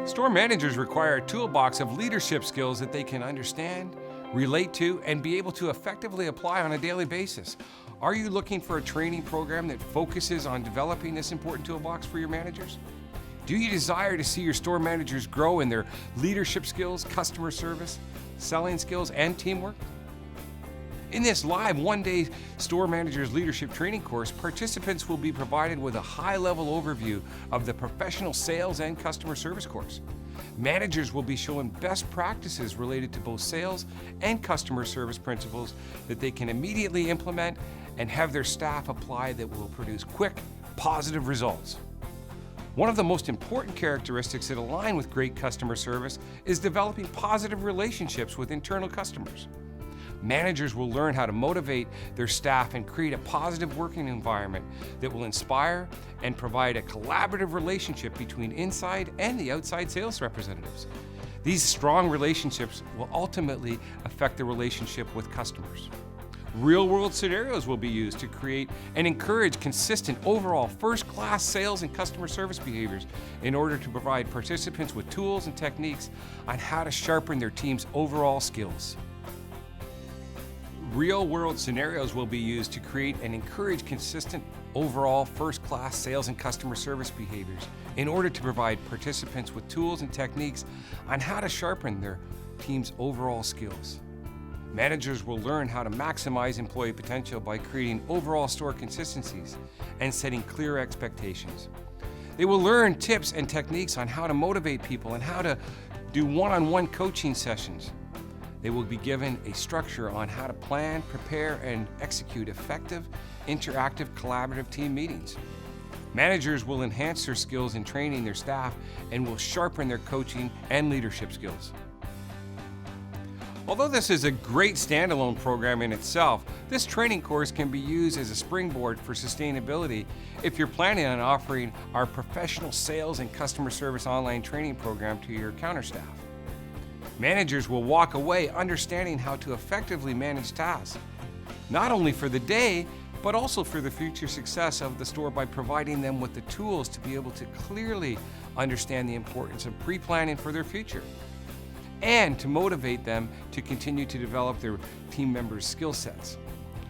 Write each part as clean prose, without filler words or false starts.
Store managers require a toolbox of leadership skills that they can understand, relate to, and be able to effectively apply on a daily basis. Are you looking for a training program that focuses on developing this important toolbox for your managers? Do you desire to see your store managers grow in their leadership skills, customer service, selling skills, and teamwork? In this live one-day store managers leadership training course, participants will be provided with a high-level overview of the professional sales and customer service course. Managers will be shown best practices related to both sales and customer service principles that they can immediately implement and have their staff apply that will produce quick, positive results. One of the most important characteristics that align with great customer service is developing positive relationships with internal customers. Managers will learn how to motivate their staff and create a positive working environment that will inspire and provide a collaborative relationship between inside and the outside sales representatives. These strong relationships will ultimately affect the relationship with customers. Real-world scenarios will be used to create and encourage consistent overall first-class sales and customer service behaviors in order to provide participants with tools and techniques on how to sharpen their team's overall skills. Real-world scenarios will be used to create and encourage consistent overall first-class sales and customer service behaviors in order to provide participants with tools and techniques on how to sharpen their team's overall skills. Managers will learn how to maximize employee potential by creating overall store consistencies and setting clear expectations. They will learn tips and techniques on how to motivate people and how to do one-on-one coaching sessions. They will be given a structure on how to plan, prepare, and execute effective, interactive, collaborative team meetings. Managers will enhance their skills in training their staff and will sharpen their coaching and leadership skills. Although this is a great standalone program in itself, this training course can be used as a springboard for sustainability if you're planning on offering our professional sales and customer service online training program to your counter staff. Managers will walk away understanding how to effectively manage tasks, not only for the day, but also for the future success of the store by providing them with the tools to be able to clearly understand the importance of pre-planning for their future and to motivate them to continue to develop their team members' skill sets.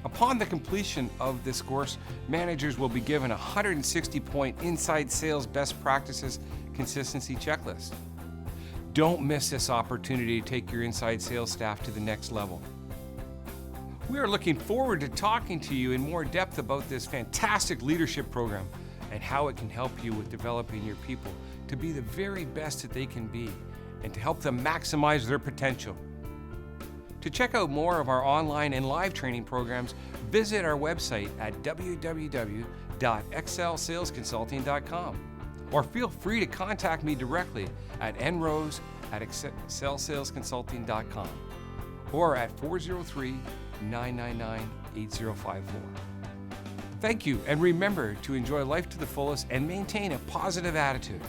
Upon the completion of this course, managers will be given a 160-point inside sales best practices consistency checklist. Don't miss this opportunity to take your inside sales staff to the next level. We are looking forward to talking to you in more depth about this fantastic leadership program and how it can help you with developing your people to be the very best that they can be and to help them maximize their potential. To check out more of our online and live training programs, visit our website at www.excelsalesconsulting.com. Or feel free to contact me directly at nrose@excelsalesconsulting.com or at 403-999-8054. Thank you, and remember to enjoy life to the fullest and maintain a positive attitude.